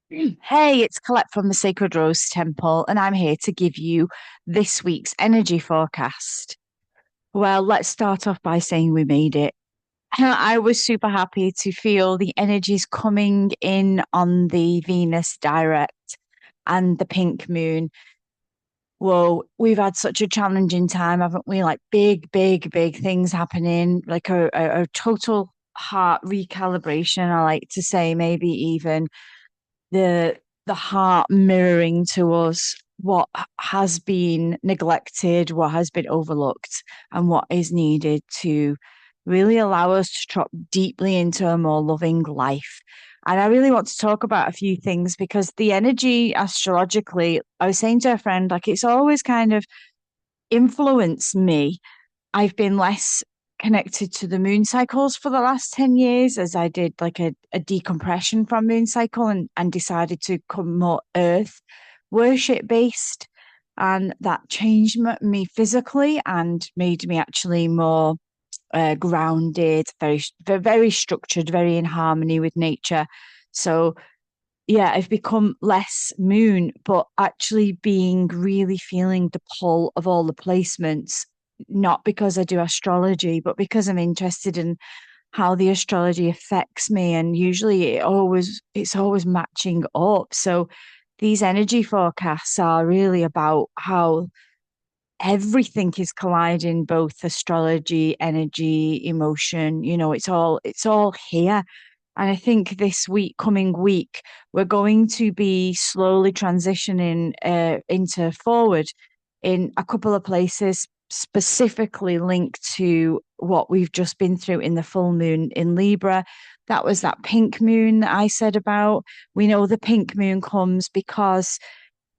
Hey, it's Colette from the Sacred Rose Temple, and I'm here to give you this week's energy forecast. Well, let's start off by saying we made it. I was super happy to feel the energies coming in on the Venus direct and the pink moon. Whoa, we've had such a challenging time, haven't we? Like big things happening, like a total heart recalibration, I like to say, maybe even the heart mirroring to us what has been neglected, what has been overlooked, and what is needed to really allow us to drop deeply into a more loving life. And I really want to talk about a few things because the energy astrologically, I was saying to a friend, like it's always kind of influenced me. I've been less connected to the moon cycles for the last 10 years as I did like a decompression from moon cycle and decided to come more earth worship based. And that changed me physically and made me actually more grounded, very structured, very in harmony with nature. So yeah, I've become less moon, but actually being really feeling the pull of all the placements, not because I do astrology, but because I'm interested in how the astrology affects me. And usually it's always matching up. So these energy forecasts are really about how everything is colliding, both astrology, energy, emotion, it's all here. And I think this coming week, we're going to be slowly transitioning into forward in a couple of places, specifically linked to what we've just been through in the full moon in Libra. That was that pink moon that I said about. We know the pink moon comes because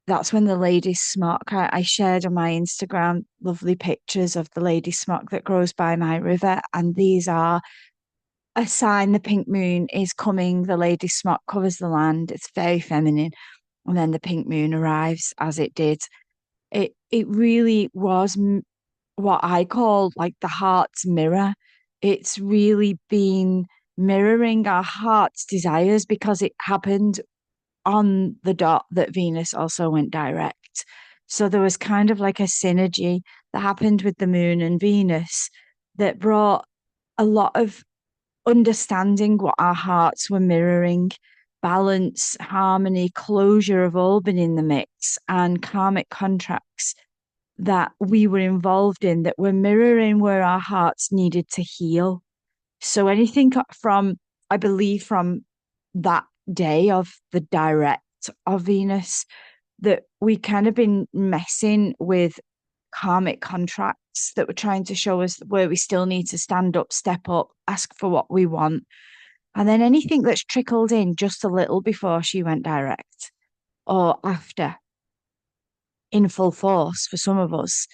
that's when the lady smock, I shared on my Instagram lovely pictures of the lady smock that grows by my river. And these are a sign the pink moon is coming. The lady smock covers the land. It's very feminine. And then the pink moon arrives as it did. It really was what I call like the heart's mirror. It's really been mirroring our heart's desires because it happened on the dot that Venus also went direct. So there was kind of like a synergy that happened with the moon and Venus that brought a lot of understanding what our hearts were mirroring. Balance, harmony, closure have all been in the mix, and karmic contracts that we were involved in that were mirroring where our hearts needed to heal. So anything I believe, from that day of the direct of Venus, that we kind of been messing with karmic contracts that were trying to show us where we still need to stand up, step up, ask for what we want. And then anything that's trickled in just a little before she went direct or after in full force for some of us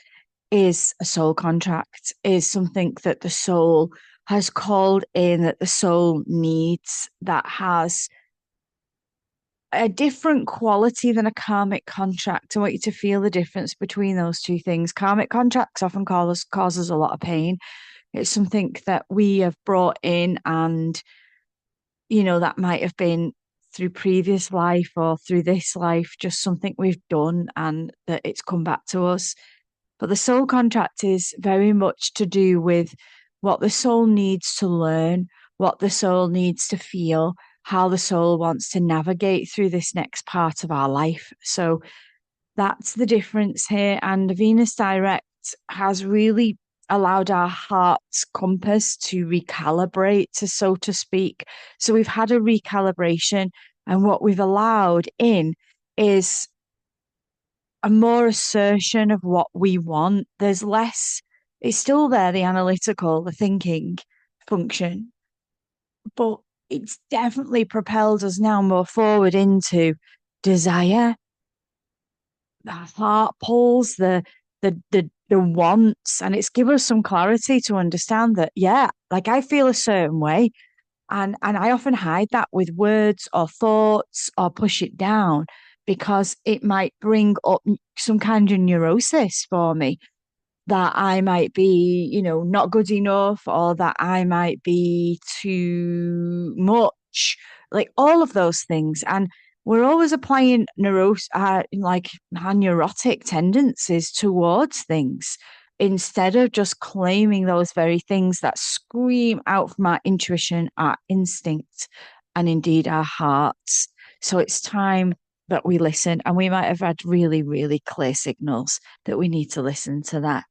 is a soul contract, is something that the soul has called in, that the soul needs, that has a different quality than a karmic contract. I want you to feel the difference between those two things. Karmic contracts often cause us a lot of pain. It's something that we have brought in, and that might have been through previous life or through this life, just something we've done and that it's come back to us. But the soul contract is very much to do with what the soul needs to learn, what the soul needs to feel, how the soul wants to navigate through this next part of our life. So that's the difference here. And Venus Direct has really allowed our heart's compass to recalibrate, so to speak. So we've had a recalibration, and what we've allowed in is a more assertion of what we want. There's less, it's still there, the analytical, the thinking function, but it's definitely propelled us now more forward into desire, the heart pulls, the wants, and it's given us some clarity to understand that, yeah, like I feel a certain way. And I often hide that with words or thoughts or push it down because it might bring up some kind of neurosis for me, that I might be, not good enough, or that I might be too much, like all of those things. And we're always applying like our neurotic tendencies towards things instead of just claiming those very things that scream out from our intuition, our instinct, and indeed our hearts. So it's time that we listen, and we might have had really, really clear signals that we need to listen to that.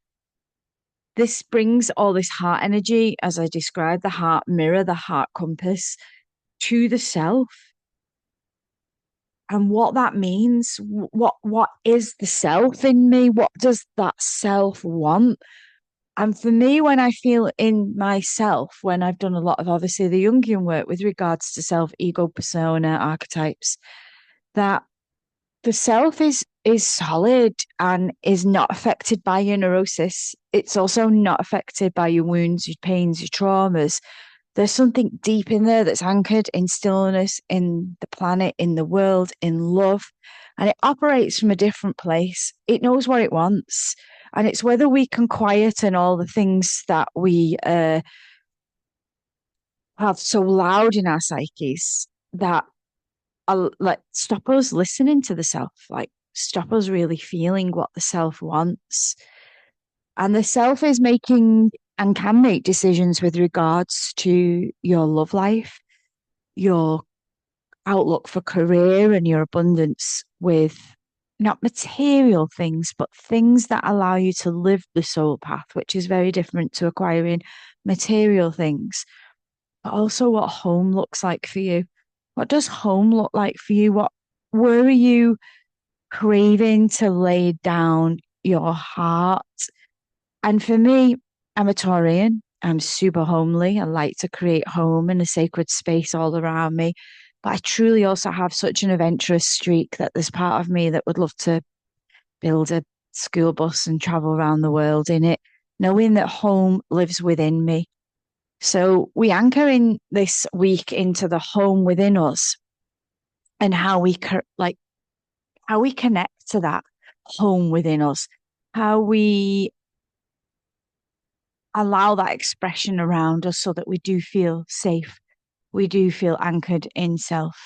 This brings all this heart energy, as I described, the heart mirror, the heart compass, to the self. And what that means, what is the self in me? What does that self want? And for me, when I feel in myself, when I've done a lot of obviously the Jungian work with regards to self, ego, persona, archetypes, that the self is solid and is not affected by your neurosis. It's also not affected by your wounds, your pains, your traumas. There's something deep in there that's anchored in stillness, in the planet, in the world, in love. And it operates from a different place. It knows what it wants. And it's whether we can quieten all the things that we have so loud in our psyches that like stop us listening to the self, like stop us really feeling what the self wants. And the self is making and can make decisions with regards to your love life, your outlook for career, and your abundance with not material things, but things that allow you to live the soul path, which is very different to acquiring material things. But also what home looks like for you. What does home look like for you? Where are you craving to lay down your heart? And for me, I'm a Taurian. I'm super homely. I like to create home and a sacred space all around me. But I truly also have such an adventurous streak that there's part of me that would love to build a school bus and travel around the world in it, knowing that home lives within me. So we anchor in this week into the home within us and how we connect to that home within us, how we allow that expression around us so that we do feel safe, we do feel anchored in self.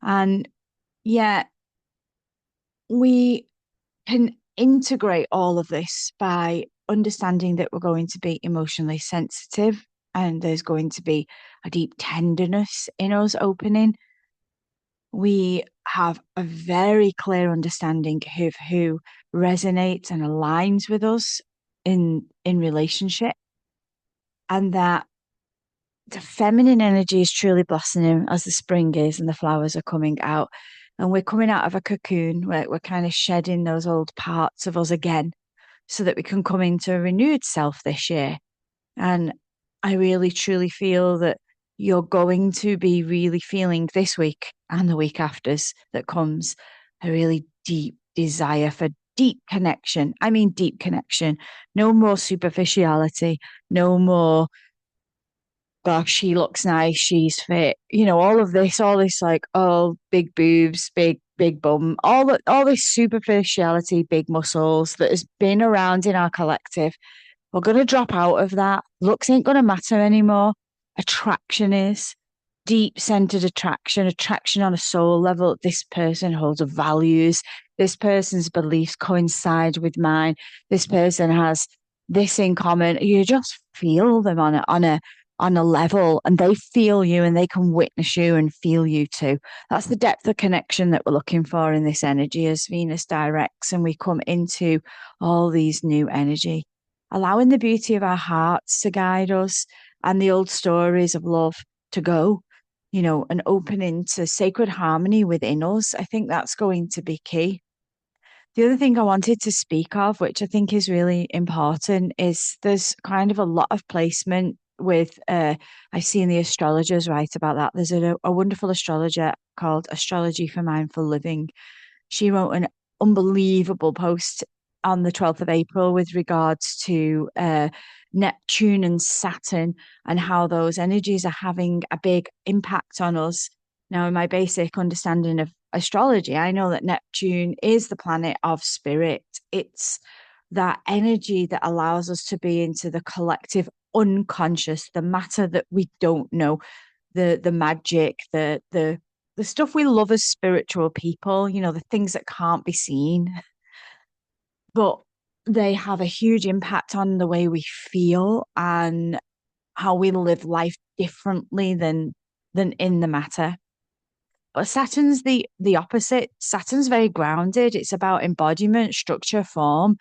And yeah, we can integrate all of this by understanding that we're going to be emotionally sensitive and there's going to be a deep tenderness in us opening. We have a very clear understanding of who resonates and aligns with us in relationship, and that the feminine energy is truly blossoming as the spring is and the flowers are coming out. And we're coming out of a cocoon where we're kind of shedding those old parts of us again so that we can come into a renewed self this year. And I really truly feel that you're going to be really feeling this week and the week afters that comes a really deep desire for deep connection. I mean, deep connection. No more superficiality, no more gosh, she looks nice, she's fit. All this like, oh, big boobs, big bum, all this superficiality, big muscles that has been around in our collective. We're gonna drop out of that. Looks ain't gonna matter anymore. Attraction is deep centered attraction, attraction on a soul level. This person holds values. This person's beliefs coincide with mine. This person has this in common. You just feel them on a level, and they feel you and they can witness you and feel you too. That's the depth of connection that we're looking for in this energy as Venus directs and we come into all these new energy, allowing the beauty of our hearts to guide us and the old stories of love to go, and opening to sacred harmony within us. I think that's going to be key. The other thing I wanted to speak of, which I think is really important, is there's kind of a lot of placement with, I've seen the astrologers write about that. There's a wonderful astrologer called Astrology for Mindful Living. She wrote an unbelievable post on the 12th of April with regards to Neptune and Saturn and how those energies are having a big impact on us. Now, in my basic understanding of astrology, I know that Neptune is the planet of spirit. It's that energy that allows us to be into the collective unconscious, the matter that we don't know, the magic, the the stuff we love as spiritual people, the things that can't be seen, but they have a huge impact on the way we feel and how we live life differently than in the matter. But Saturn's the opposite. Saturn's very grounded. It's about embodiment, structure, form.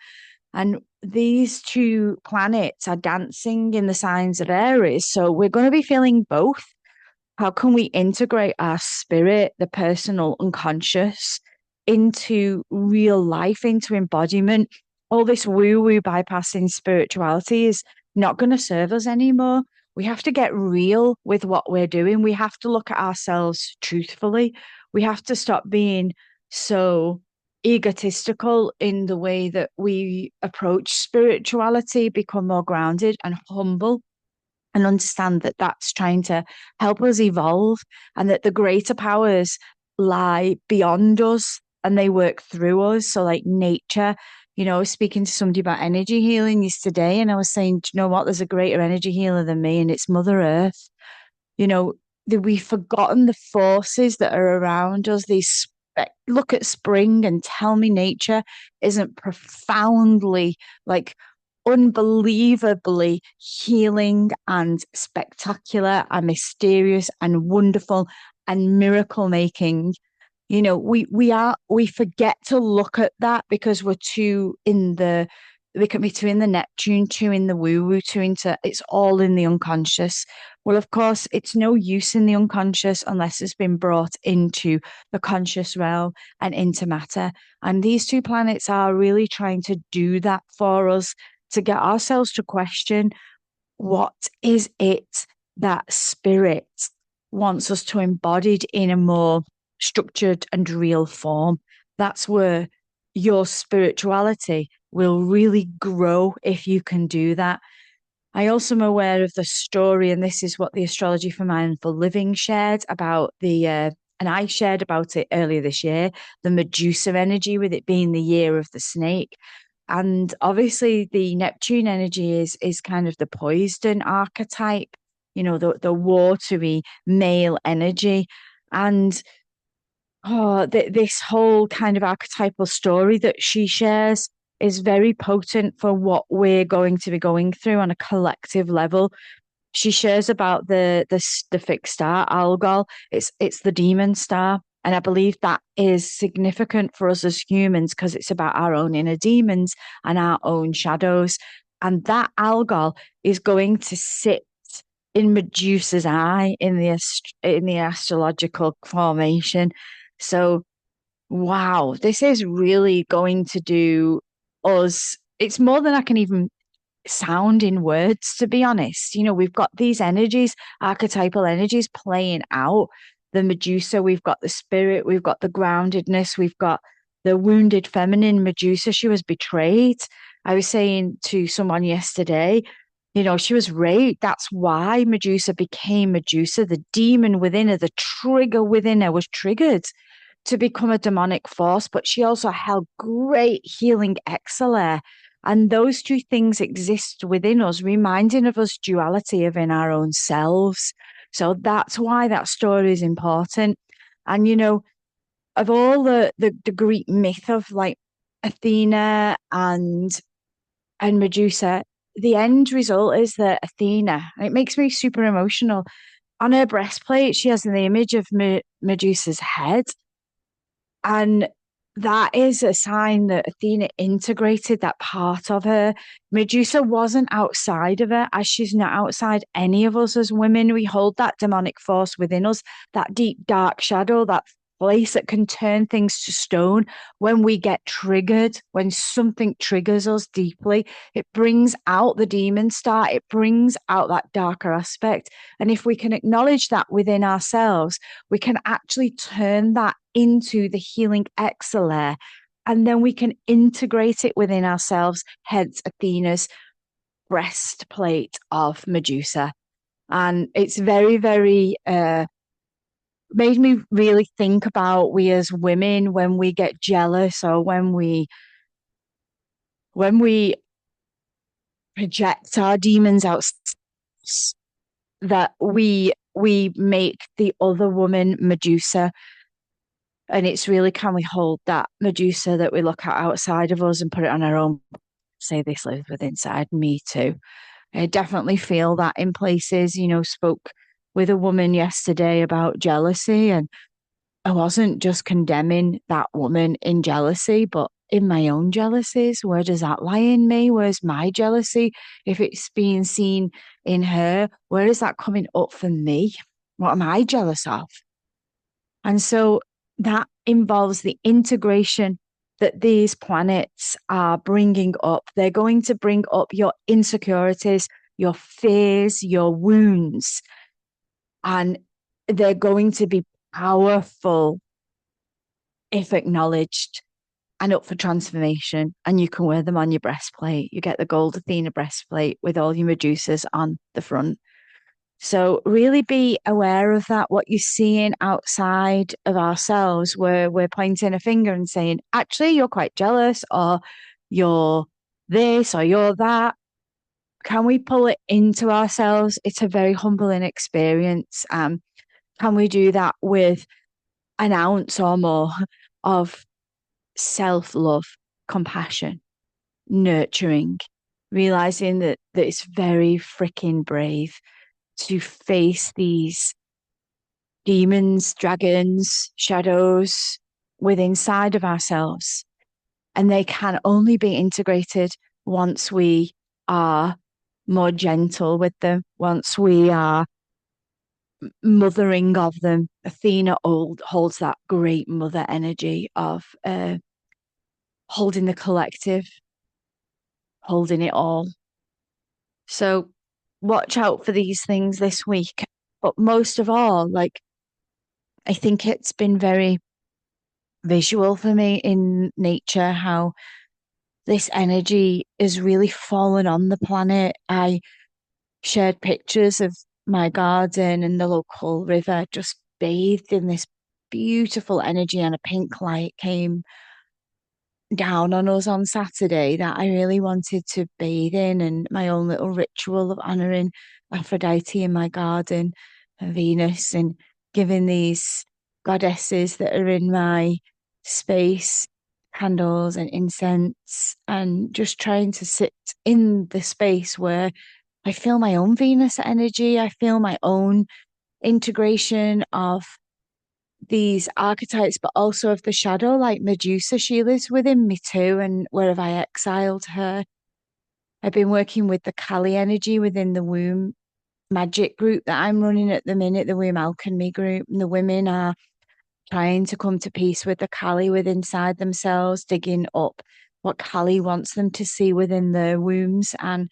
And these two planets are dancing in the signs of Aries. So we're going to be feeling both. How can we integrate our spirit, the personal unconscious, into real life, into embodiment? All this woo-woo bypassing spirituality is not going to serve us anymore. We have to get real with what we're doing. We have to look at ourselves truthfully. We have to stop being so egotistical in the way that we approach spirituality, become more grounded and humble and understand that that's trying to help us evolve and that the greater powers lie beyond us and they work through us. So, like nature, I was speaking to somebody about energy healing yesterday, and I was saying, do you know what? There's a greater energy healer than me, and it's Mother Earth. You know, that we've forgotten the forces that are around us. These look at spring and tell me nature isn't profoundly like unbelievably healing and spectacular and mysterious and wonderful and miracle making. We forget to look at that because we're too in the we can be too in the Neptune, too in the woo-woo, too into it's all in the unconscious. Well, of course, it's no use in the unconscious unless it's been brought into the conscious realm and into matter. And these two planets are really trying to do that for us to get ourselves to question what is it that spirit wants us to embody in a more structured and real form. That's where your spirituality will really grow if you can do that. I also am aware of the story, and this is what the Astrology for Mindful Living shared about and I shared about it earlier this year, the Medusa energy, with it being the year of the snake. And obviously, the Neptune energy is kind of the poison archetype, the watery male energy. And this whole kind of archetypal story that she shares is very potent for what we're going to be going through on a collective level. She shares about the fixed star Algol. It's the demon star, and I believe that is significant for us as humans because it's about our own inner demons and our own shadows. And that Algol is going to sit in Medusa's eye in the astrological formation. So, wow, this is really going to do us. It's more than I can even sound in words, to be honest. We've got these energies, archetypal energies playing out. The Medusa, we've got the spirit, we've got the groundedness, we've got the wounded feminine Medusa. She was betrayed. I was saying to someone yesterday, she was raped. That's why Medusa became Medusa. The demon within her, the trigger within her was triggered to become a demonic force, but she also held great healing exceler. And those two things exist within us, reminding of us duality within our own selves. So that's why that story is important. And, of all the Greek myth of like Athena and Medusa, the end result is that Athena, and it makes me super emotional. On her breastplate, she has the image of Medusa's head. And that is a sign that Athena integrated that part of her. Medusa wasn't outside of her, as she's not outside any of us as women. We hold that demonic force within us, that deep, dark shadow, that place that can turn things to stone when we get triggered, when something triggers us deeply. It brings out the demon star, it brings out that darker aspect. And if we can acknowledge that within ourselves, we can actually turn that into the healing exceler, and then we can integrate it within ourselves, hence Athena's breastplate of Medusa. And it's very, very made me really think about we as women when we get jealous or when we project our demons out, that we we make the other woman Medusa. And it's really, can we hold that Medusa that we look at outside of us and put it on our own? Say this lives within inside me too. I definitely feel that in places, spoke with a woman yesterday about jealousy, and I wasn't just condemning that woman in jealousy, but in my own jealousies. Where does that lie in me? Where's my jealousy? If it's being seen in her, where is that coming up for me? What am I jealous of? And so that involves the integration that these planets are bringing up. They're going to bring up your insecurities, your fears, your wounds, and they're going to be powerful if acknowledged and up for transformation. And you can wear them on your breastplate. You get the gold Athena breastplate with all your Medusas on the front. So really be aware of that, what you're seeing outside of ourselves, where we're pointing a finger and saying, actually, you're quite jealous, or you're this, or you're that. Can we pull it into ourselves? It's a very humbling experience. Can we do that with an ounce or more of self-love, compassion, nurturing, realizing that it's very freaking brave to face these demons, dragons, shadows within inside of ourselves. And they can only be integrated once we are more gentle with them, once we are mothering of them. Athena holds that great mother energy of holding the collective, holding it all. So watch out for these things this week. But most of all, like, I think it's been very visual for me in nature how this energy is really fallen on the planet. I shared pictures of my garden and the local river just bathed in this beautiful energy, and a pink light came down on us on Saturday that I really wanted to bathe in, and my own little ritual of honoring Aphrodite in my garden and Venus, and giving these goddesses that are in my space candles and incense, and just trying to sit in the space where I feel my own Venus energy. I feel my own integration of these archetypes, but also of the shadow, like Medusa. She lives within me too. And where have I exiled her? I've been working with the Kali energy within the womb magic group that I'm running at the minute, the Womb Alchemy group. And the women are trying to come to peace with the Kali within inside themselves, digging up what Kali wants them to see within their wombs. And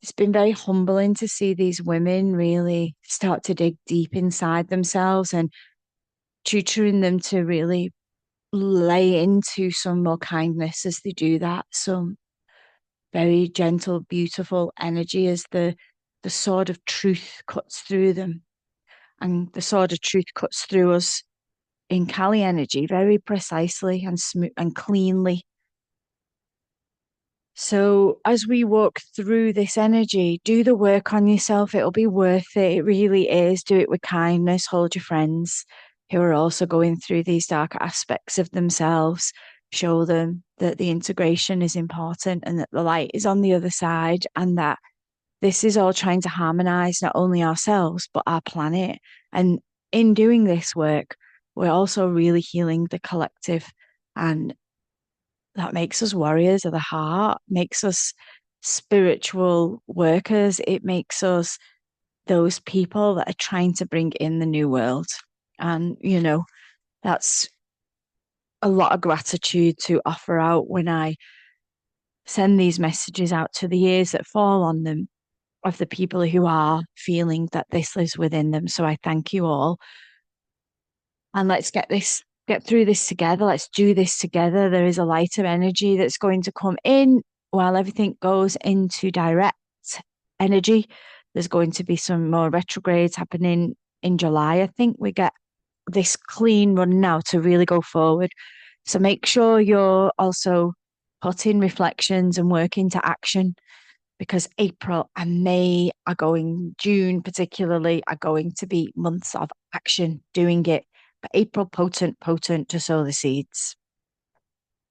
it's been very humbling to see these women really start to dig deep inside themselves, and tutoring them to really lay into some more kindness as they do that. Some very gentle, beautiful energy as the sword of truth cuts through them. And the sword of truth cuts through us in Kali energy very precisely and smooth and cleanly. So as we walk through this energy, do the work on yourself. It'll be worth it. It really is. Do it with kindness. Hold your friends who are also going through these dark aspects of themselves. Show them that the integration is important and that the light is on the other side, and that this is all trying to harmonize not only ourselves, but our planet. And in doing this work, we're also really healing the collective, and that makes us warriors of the heart, makes us spiritual workers. It makes us those people that are trying to bring in the new world. And, that's a lot of gratitude to offer out when I send these messages out to the ears that fall on them of the people who are feeling that this lives within them. So I thank you all. And let's get through this together. Let's do this together. There is a lighter energy that's going to come in while everything goes into direct energy. There's going to be some more retrogrades happening in July. I think we get this clean run now to really go forward. So make sure you're also putting reflections and work into action because April and May are going, June particularly, are going to be months of action doing it. But April, potent, potent to sow the seeds.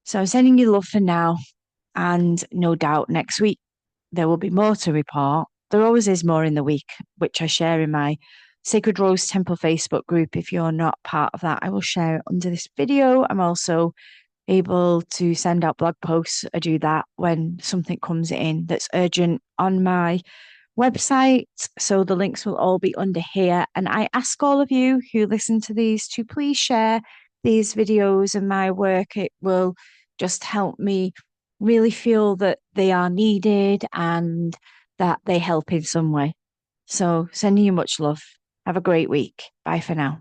So I'm sending you love for now. And no doubt next week there will be more to report. There always is more in the week, which I share in my Sacred Rose Temple Facebook group. If you're not part of that, I will share it under this video. I'm also able to send out blog posts. I do that when something comes in that's urgent on my website. So the links will all be under here. And I ask all of you who listen to these to please share these videos and my work. It will just help me really feel that they are needed and that they help in some way. So sending you much love. Have a great week. Bye for now.